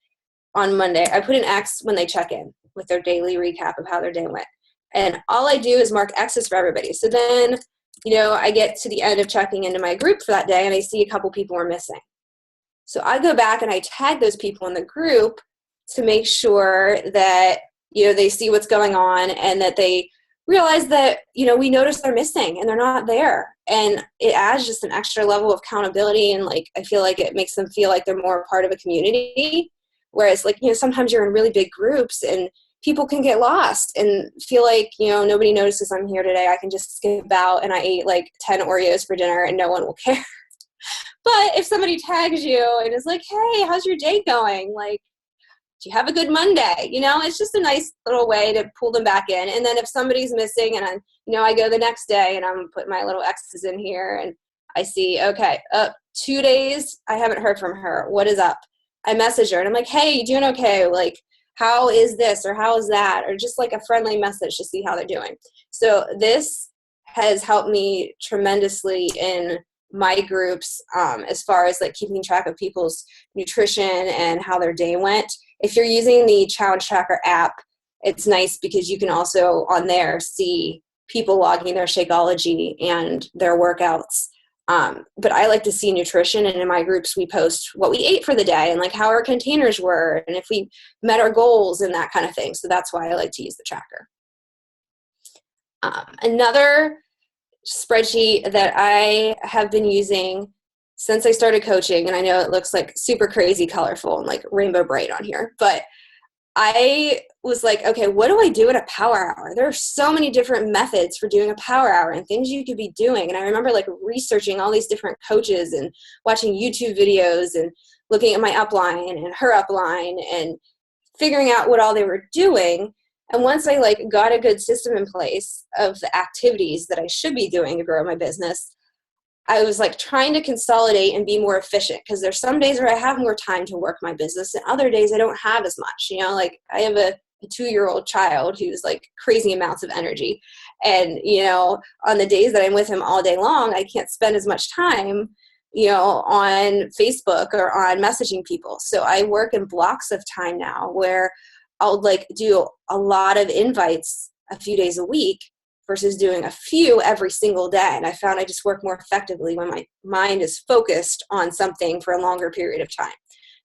On Monday, I put an X when they check in with their daily recap of how their day went. And all I do is mark X's for everybody. So then, you know, I get to the end of checking into my group for that day and I see a couple people are missing. So I go back and I tag those people in the group to make sure that, you know, they see what's going on and that they realize that, you know, we notice they're missing and they're not there. And it adds just an extra level of accountability. And like, I feel like it makes them feel like they're more a part of a community. Whereas like, you know, sometimes you're in really big groups and people can get lost and feel like, you know, nobody notices I'm here today. I can just skip out and I ate like 10 Oreos for dinner and no one will care. But if somebody tags you and is like, hey, how's your day going? Like, do you have a good Monday? You know, it's just a nice little way to pull them back in. And then if somebody's missing and I go the next day and I'm putting my little X's in here and I see, okay, 2 days, I haven't heard from her. What is up? I message her and I'm like, hey, you doing okay? Like, how is this or how is that? Or just like a friendly message to see how they're doing. So this has helped me tremendously in my groups as far as like keeping track of people's nutrition and how their day went. If you're using the Challenge Tracker app, it's nice because you can also on there see people logging their Shakeology and their workouts. But I like to see nutrition, and in my groups we post what we ate for the day and like how our containers were and if we met our goals and that kind of thing. So that's why I like to use the tracker. Another spreadsheet that I have been using since I started coaching, and I know it looks like super crazy colorful and like rainbow bright on here, but I was like, okay, what do I do in a power hour? There are so many different methods for doing a power hour and things you could be doing. And I remember like researching all these different coaches and watching YouTube videos and looking at my upline and her upline and figuring out what all they were doing. And once I like got a good system in place of the activities that I should be doing to grow my business, I was like trying to consolidate and be more efficient because there's some days where I have more time to work my business and other days I don't have as much. You know, like I have a a 2-year-old child who's like crazy amounts of energy. And, on the days that I'm with him all day long, I can't spend as much time, on Facebook or on messaging people. So I work in blocks of time now where I'll like do a lot of invites a few days a week versus doing a few every single day. And I found I just work more effectively when my mind is focused on something for a longer period of time.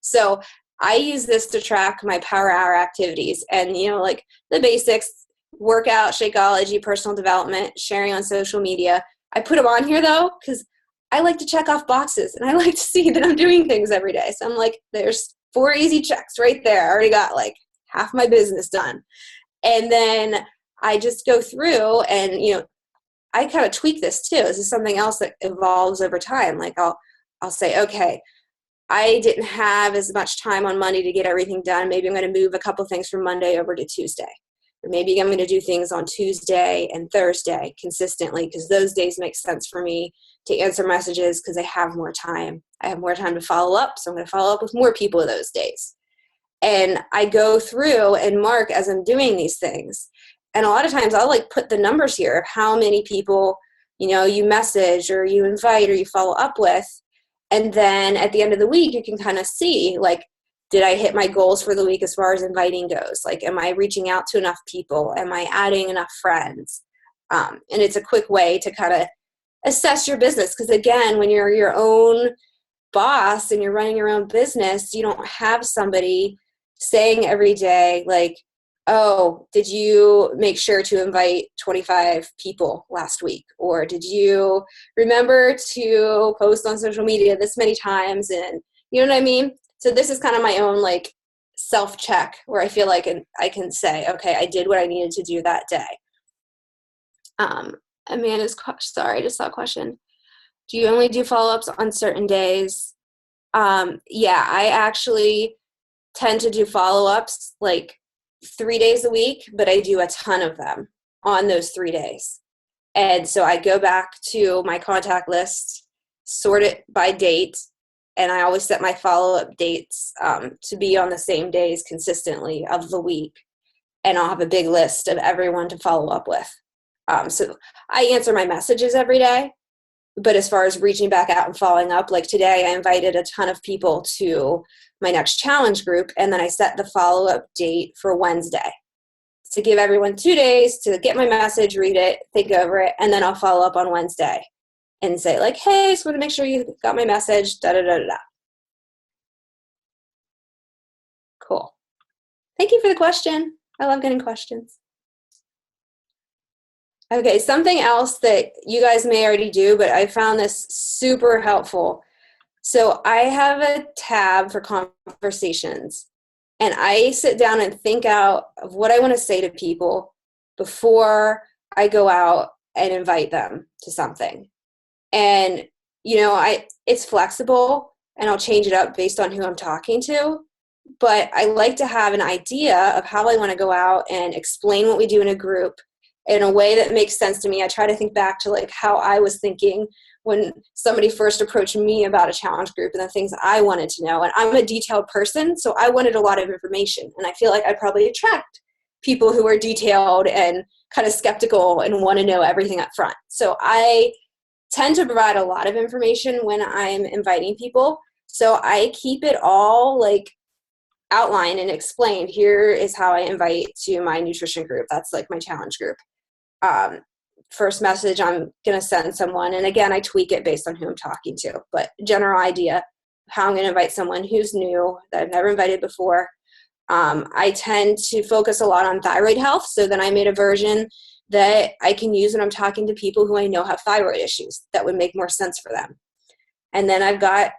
So I use this to track my power hour activities and, like the basics, workout, Shakeology, personal development, sharing on social media. I put them on here though, because I like to check off boxes and I like to see that I'm doing things every day. So I'm like, there's 4 easy checks right there. I already got like half my business done. And then I just go through and, I kind of tweak this too. This is something else that evolves over time. Like I'll say, okay, I didn't have as much time on Monday to get everything done. Maybe I'm going to move a couple things from Monday over to Tuesday. Or maybe I'm going to do things on Tuesday and Thursday consistently because those days make sense for me to answer messages because I have more time. I have more time to follow up, so I'm going to follow up with more people those days. And I go through and mark as I'm doing these things. And a lot of times I'll like put the numbers here of how many people, you message or you invite or you follow up with. And then at the end of the week, you can kind of see like, did I hit my goals for the week as far as inviting goes? Like, am I reaching out to enough people? Am I adding enough friends? And it's a quick way to kind of assess your business. Because again, when you're your own boss and you're running your own business, you don't have somebody saying every day, like, oh, did you make sure to invite 25 people last week? Or did you remember to post on social media this many times? And you know what I mean? So this is kind of my own like self-check where I feel like I can say, okay, I did what I needed to do that day. Amanda's, sorry, I just saw a question. Do you only do follow-ups on certain days? Yeah, I actually tend to do follow-ups like 3 days a week, but I do a ton of them on those 3 days. And so I go back to my contact list, sort it by date, and I always set my follow-up dates to be on the same days consistently of the week. And I'll have a big list of everyone to follow up with. So I answer my messages every day. But as far as reaching back out and following up, like today I invited a ton of people to my next challenge group. And then I set the follow-up date for Wednesday to give everyone 2 days to get my message, read it, think over it. And then I'll follow up on Wednesday and say like, hey, just want to make sure you got my message, da-da-da-da-da. Cool. Thank you for the question. I love getting questions. Okay, something else that you guys may already do, but I found this super helpful. So I have a tab for conversations, and I sit down and think out of what I want to say to people before I go out and invite them to something. And, it's flexible, and I'll change it up based on who I'm talking to. But I like to have an idea of how I want to go out and explain what we do in a group in a way that makes sense to me. I try to think back to like how I was thinking when somebody first approached me about a challenge group and the things I wanted to know. And I'm a detailed person, so I wanted a lot of information. And I feel like I probably attract people who are detailed and kind of skeptical and want to know everything up front. So I tend to provide a lot of information when I'm inviting people. So I keep it all like outlined and explained. Here is how I invite to my nutrition group. That's like my challenge group. First message I'm going to send someone. And again, I tweak it based on who I'm talking to, but general idea how I'm going to invite someone who's new that I've never invited before. I tend to focus a lot on thyroid health. So then I made a version that I can use when I'm talking to people who I know have thyroid issues that would make more sense for them. And then I've got,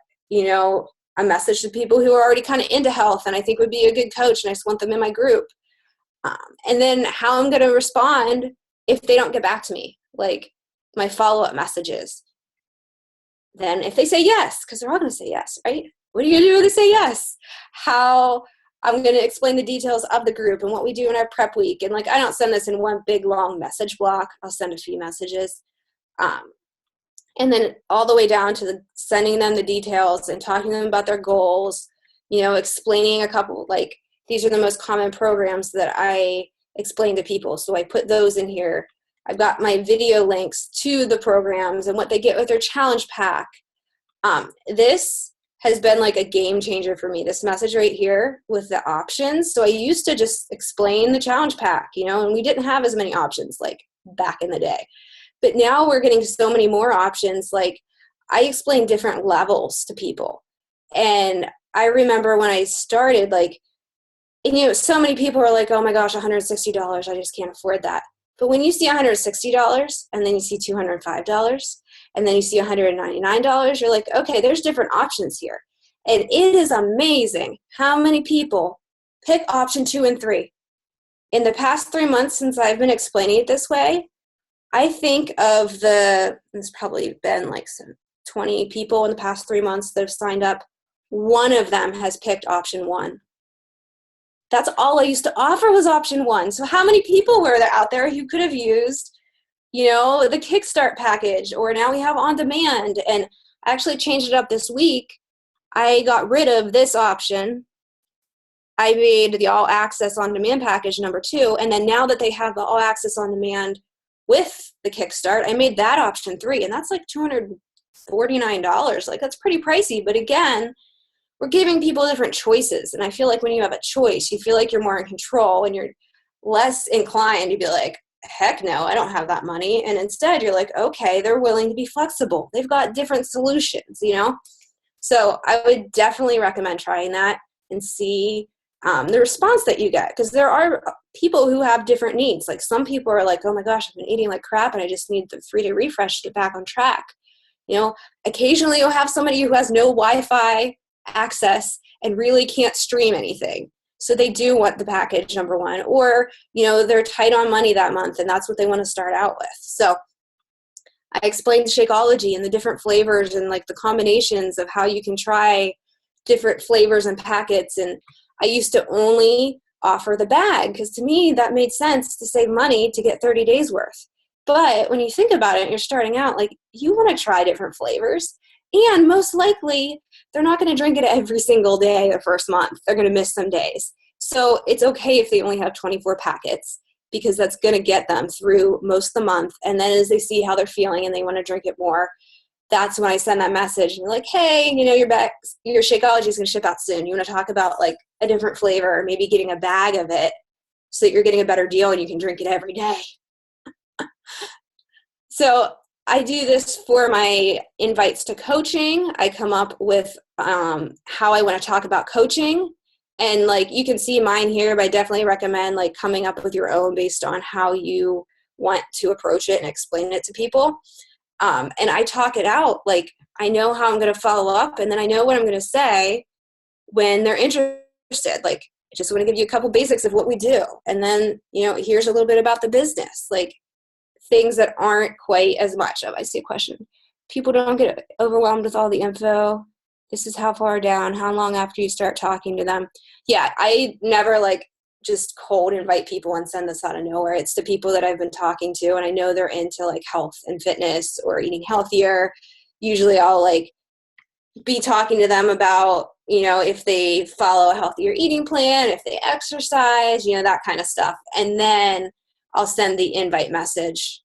a message to people who are already kind of into health and I think would be a good coach and I just want them in my group. And then how I'm going to respond if they don't get back to me, like my follow-up messages. Then if they say yes, because they're all going to say yes, right? What are you going to do when they say yes? How I'm going to explain the details of the group and what we do in our prep week. And like, I don't send this in one big long message block. I'll send a few messages. And then all the way down to sending them the details and talking to them about their goals, explaining a couple, like, these are the most common programs that I explain to people. So I put those in here. I've got my video links to the programs and what they get with their challenge pack. This has been like a game changer for me, this message right here with the options. So I used to just explain the challenge pack, and we didn't have as many options like back in the day. But now we're getting so many more options. Like I explain different levels to people. And I remember when I started, and so many people are like, oh my gosh, $160, I just can't afford that. But when you see $160 and then you see $205 and then you see $199, you're like, okay, there's different options here. And it is amazing how many people pick option 2 and 3. In the past 3 months since I've been explaining it this way, I think of there's probably been like some 20 people in the past 3 months that have signed up. One of them has picked option 1. That's all I used to offer was option 1. So how many people were there out there who could have used, the Kickstart package, or now we have on demand? And I actually changed it up this week. I got rid of this option. I made the all access on demand package number 2. And then now that they have the all access on demand with the Kickstart, I made that option 3. And that's like $249. Like that's pretty pricey. But again, we're giving people different choices. And I feel like when you have a choice, you feel like you're more in control and you're less inclined to be like, heck no, I don't have that money. And instead you're like, okay, they're willing to be flexible. They've got different solutions, So I would definitely recommend trying that and see the response that you get. Because there are people who have different needs. Like some people are like, oh my gosh, I've been eating like crap and I just need the 3-day refresh to get back on track. Occasionally you'll have somebody who has no Wi-Fi access and really can't stream anything. So they do want the package number 1, or, they're tight on money that month and that's what they want to start out with. So I explained Shakeology and the different flavors and like the combinations of how you can try different flavors and packets. And I used to only offer the bag because to me that made sense to save money to get 30 days worth. But when you think about it, you're starting out, like you want to try different flavors. And most likely, they're not going to drink it every single day the first month. They're going to miss some days. So it's okay if they only have 24 packets because that's going to get them through most of the month. And then as they see how they're feeling and they want to drink it more, that's when I send that message. And you're like, hey, your Shakeology is going to ship out soon. You want to talk about like a different flavor or maybe getting a bag of it so that you're getting a better deal and you can drink it every day. So I do this for my invites to coaching. I come up with how I want to talk about coaching. And like you can see mine here, but I definitely recommend like coming up with your own based on how you want to approach it and explain it to people. And I talk it out. Like I know how I'm going to follow up and then I know what I'm going to say when they're interested. Like I just want to give you a couple basics of what we do. And then, here's a little bit about the business. Like things that aren't quite as much of. I see a question. People don't get overwhelmed with all the info. This is how far down, how long after you start talking to them. Yeah, I never like just cold invite people and send this out of nowhere. It's the people that I've been talking to and I know they're into like health and fitness or eating healthier. Usually I'll like be talking to them about, if they follow a healthier eating plan, if they exercise, that kind of stuff. And then I'll send the invite message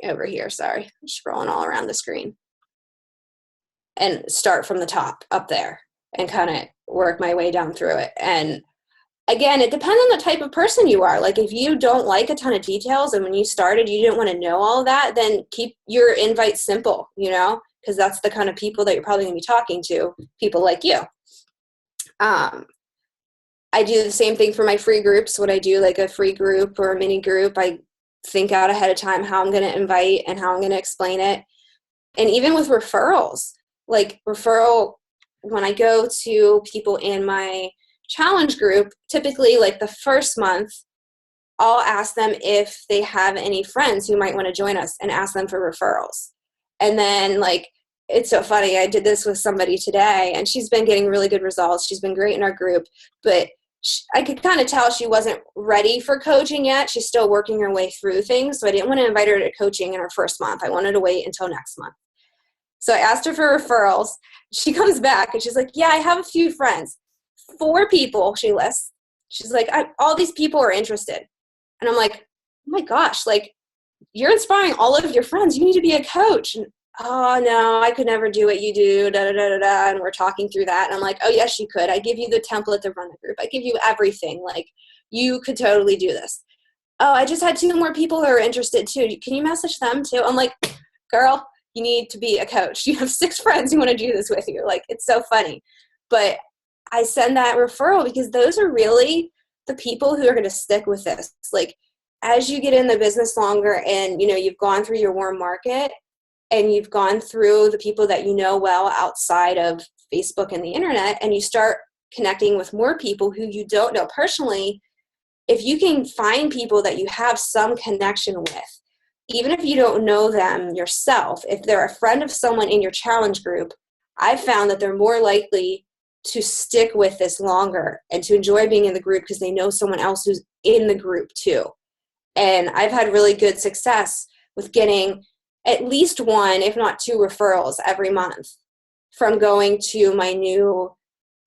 over here. Sorry, I'm scrolling all around the screen. And start from the top up there and kind of work my way down through it. And again, it depends on the type of person you are. Like if you don't like a ton of details and when you started you didn't want to know all of that, then keep your invite simple, because that's the kind of people that you're probably going to be talking to, people like you. I do the same thing for my free groups. When I do like a free group or a mini group, I think out ahead of time how I'm going to invite and how I'm going to explain it. And even with referrals, like when I go to people in my challenge group, typically like the first month, I'll ask them if they have any friends who might want to join us and ask them for referrals. And then like, it's so funny. I did this with somebody today and she's been getting really good results. She's been great in our group, but I could kind of tell she wasn't ready for coaching yet. She's still working her way through things. So I didn't want to invite her to coaching in her first month. I wanted to wait until next month. So I asked her for referrals. She comes back and she's like, yeah, I have a few friends. 4 people, she lists. She's like, all these people are interested. And I'm like, oh my gosh, like, you're inspiring all of your friends. You need to be a coach. And, oh, no, I could never do what you do, da, da, da, da, da. And we're talking through that. And I'm like, oh, yes, you could. I give you the template to run the group. I give you everything. Like, you could totally do this. Oh, I just had 2 more people who are interested, too. Can you message them, too? I'm like, girl, you need to be a coach. You have 6 friends who want to do this with you. Like, it's so funny. But I send that referral because those are really the people who are going to stick with this. Like, as you get in the business longer and, you know, you've gone through your warm market and you've gone through the people that you know well outside of Facebook and the internet, and you start connecting with more people who you don't know personally, if you can find people that you have some connection with, even if you don't know them yourself, if they're a friend of someone in your challenge group, I've found that they're more likely to stick with this longer and to enjoy being in the group because they know someone else who's in the group too. And I've had really good success with getting at least 1, if not 2 referrals every month from going to my new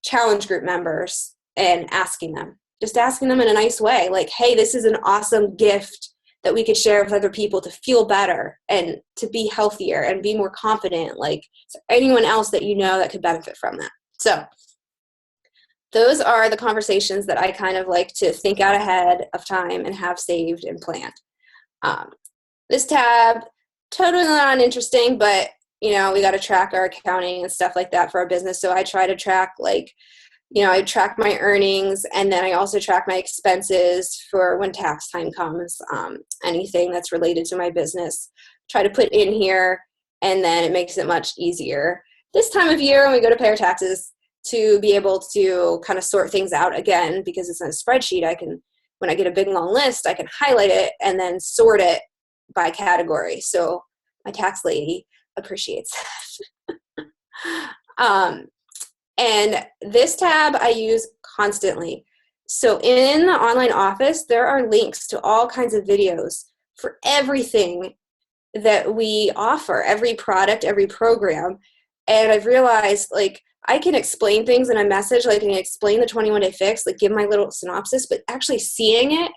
challenge group members and asking them in a nice way. Like, hey, this is an awesome gift that we could share with other people to feel better and to be healthier and be more confident. Like, is there anyone else that you know that could benefit from that? So those are the conversations that I kind of like to think out ahead of time and have saved and planned. This tab, totally not uninteresting, but, you know, we got to track our accounting and stuff like that for our business. So I try to track, like, you know, I track my earnings, and then I also track my expenses for when tax time comes, anything that's related to my business. Try to put in here, and then it makes it much easier this time of year when we go to pay our taxes to be able to kind of sort things out again, because it's in a spreadsheet. When I get a big long list, I can highlight it and then sort it by category. So my tax lady appreciates that. And this tab I use constantly. So in the online office, there are links to all kinds of videos for everything that we offer, every product, every program. And I've realized, like, I can explain things in a message, like I can explain the 21-day fix, like give my little synopsis, but actually seeing it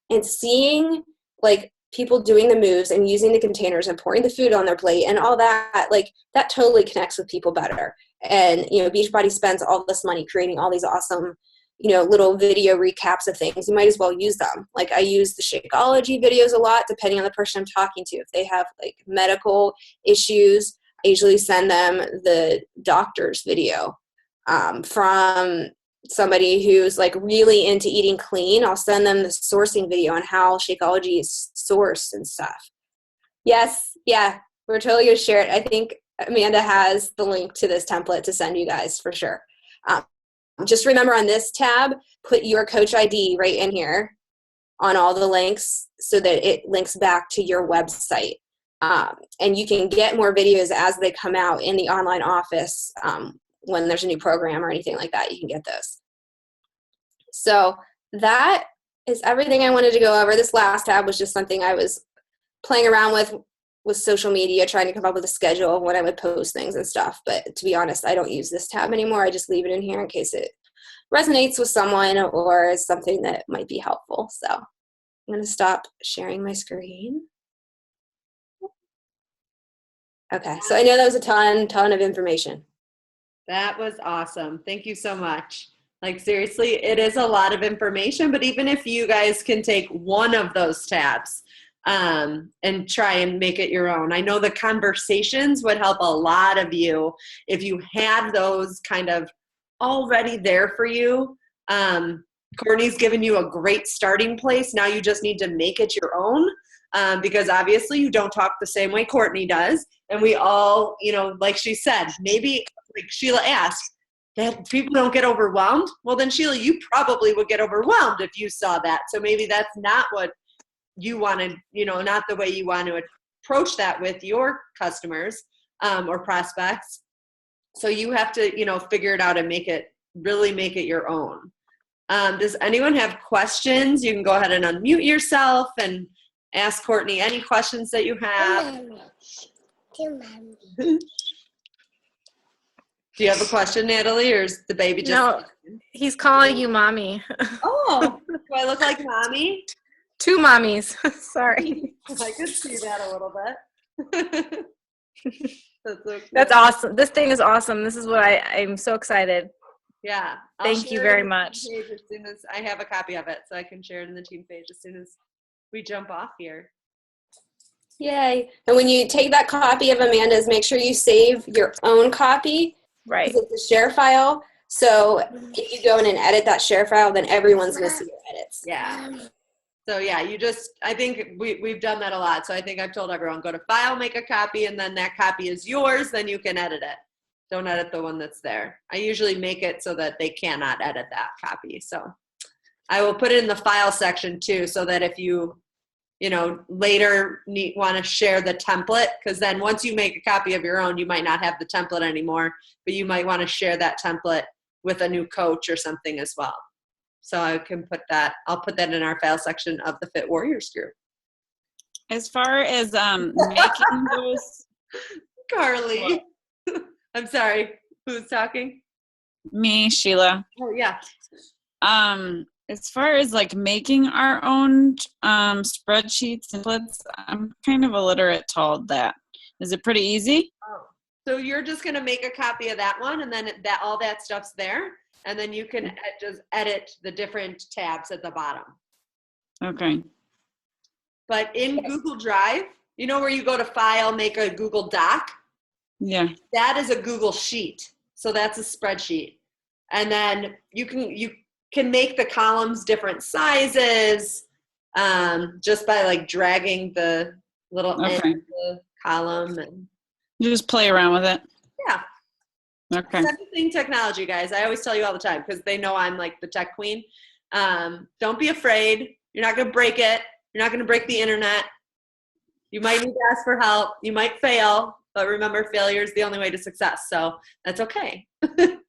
and seeing, like, people doing the moves and using the containers and pouring the food on their plate and all that, like, that totally connects with people better. And, you know, Beachbody spends all this money creating all these awesome, you know, little video recaps of things. You might as well use them. Like, I use the Shakeology videos a lot, depending on the person I'm talking to. If they have, like, medical issues, I usually send them the doctor's video. From somebody who's, like, really into eating clean, I'll send them the sourcing video on how Shakeology is sourced and stuff. Yes, yeah, we're totally going to share it. I think Amanda has the link to this template to send you guys for sure. Just remember, on this tab, put your coach ID right in here on all the links so that it links back to your website. And you can get more videos as they come out in the online office. When there's a new program or anything like that, you can get those. So that is everything I wanted to go over. This last tab was just something I was playing around with social media, trying to come up with a schedule of when I would post things and stuff. But to be honest, I don't use this tab anymore. I just leave it in here in case it resonates with someone or is something that might be helpful. So I'm going to stop sharing my screen. Okay, so I know that was a ton of information. That was awesome. Thank you so much. Like, seriously, it is a lot of information, but even if you guys can take one of those tabs and try and make it your own. I know the conversations would help a lot of you if you had those kind of already there for you. Courtney's given you a great starting place. Now you just need to make it your own, because obviously you don't talk the same way Cortney does. And we all, you know, like she said, maybe, like Sheila asked, that people don't get overwhelmed. Well, then Sheila, you probably would get overwhelmed if you saw that. So maybe that's not what you wanted, you know, not the way you want to approach that with your customers or prospects. So you have to, you know, figure it out and really make it your own. Does anyone have questions? You can go ahead and unmute yourself and ask Cortney any questions that you have. Do you have a question, Natalie, or is the baby just? No, he's calling you mommy. Oh, do I look like mommy? 2 mommies. Sorry. I could see that a little bit. That's so cool. That's awesome. This thing is awesome. This is what I'm so excited. Yeah. Thank you share very it in the much. team page as soon as I have a copy of it, so I can share it in the team page as soon as we jump off here. Yay. And when you take that copy of Amanda's, make sure you save your own copy. Right. It's a share file. So if you go in and edit that share file, then everyone's going to see your edits. Yeah. So yeah, I think we've done that a lot. So I think I've told everyone, go to file, make a copy, and then that copy is yours, then you can edit it. Don't edit the one that's there. I usually make it so that they cannot edit that copy. So I will put it in the file section too, so that if you later want to share the template, because then once you make a copy of your own, you might not have the template anymore, but you might want to share that template with a new coach or something as well. So I'll put that in our file section of the Fit Warriors group. As far as making those, Carly. I'm sorry, who's talking? me, Sheila. Oh yeah. As far as like making our own spreadsheets and templates, I'm kind of illiterate to all that. Is it pretty easy? Oh. So you're just gonna make a copy of that one, and then all that stuff's there, and then you can just edit the different tabs at the bottom. Okay. But in Google Drive, where you go to File, make a Google Doc? Yeah. That is a Google Sheet. So that's a spreadsheet. And then you can make the columns different sizes just by like dragging the little end of the column. And You just play around with it. yeah. Okay. It's everything technology, guys. I always tell you all the time because they know I'm like the tech queen. Don't be afraid. You're not going to break it. You're not going to break the internet. You might need to ask for help. You might fail, but remember, failure is the only way to success. So that's okay.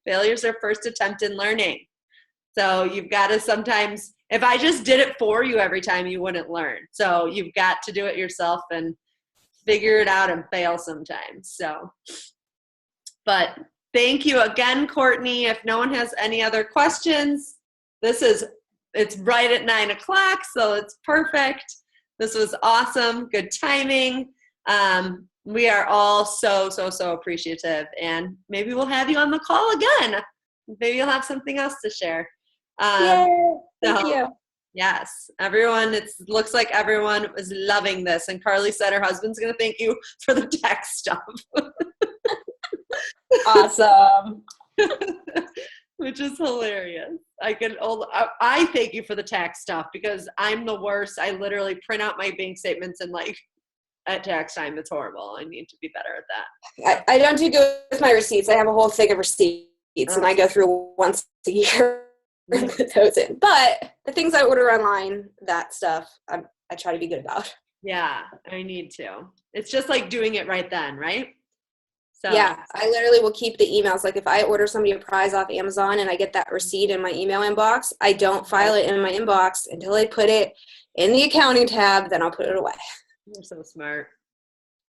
Failures are first attempt in learning. So you've got to sometimes, if I just did it for you every time, you wouldn't learn. So you've got to do it yourself and figure it out and fail sometimes. So, but thank you again, Courtney. If no one has any other questions, it's right at 9 o'clock, so it's perfect. This was awesome. Good timing. We are all so, so, so appreciative, and maybe we'll have you on the call again. Maybe you'll have something else to share. Yay. Thank you. Yes, everyone, it looks like everyone is loving this, and Carly said her husband's going to thank you for the tech stuff. Awesome. Which is hilarious. I thank you for the tax stuff because I'm the worst. I literally print out my bank statements and like at tax time, it's horrible. I need to be better at that. I don't do good with my receipts. I have a whole thing of receipts, and I go through once a year and put those in. But the things I order online, that stuff, I try to be good about. Yeah, I need to. It's just like doing it right then, right? So yeah, I literally will keep the emails. Like if I order somebody a prize off Amazon and I get that receipt in my email inbox, I don't file it in my inbox until I put it in the accounting tab, then I'll put it away. You're so smart.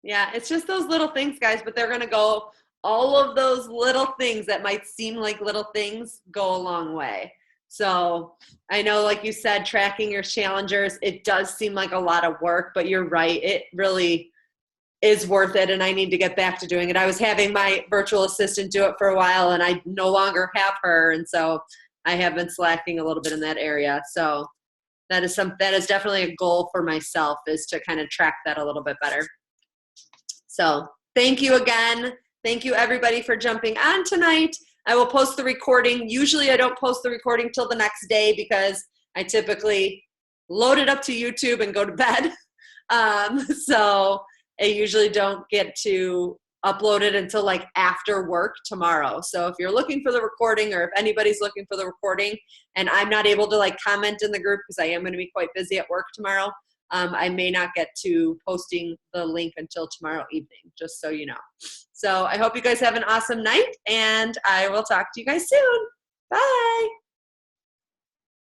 Yeah, it's just those little things, guys, but they're going to go, all of those little things that might seem like little things go a long way. So I know, like you said, tracking your challengers, it does seem like a lot of work, but you're right. It really is worth it, and I need to get back to doing it. I was having my virtual assistant do it for a while, and I no longer have her, and so I have been slacking a little bit in that area. So that is definitely a goal for myself, is to kind of track that a little bit better. So thank you again. Thank you, everybody, for jumping on tonight. I will post the recording. Usually I don't post the recording till the next day because I typically load it up to YouTube and go to bed. So I usually don't get to upload it until like after work tomorrow. So if you're looking for the recording, or if anybody's looking for the recording and I'm not able to like comment in the group because I am going to be quite busy at work tomorrow, I may not get to posting the link until tomorrow evening, just so you know. So I hope you guys have an awesome night, and I will talk to you guys soon. Bye.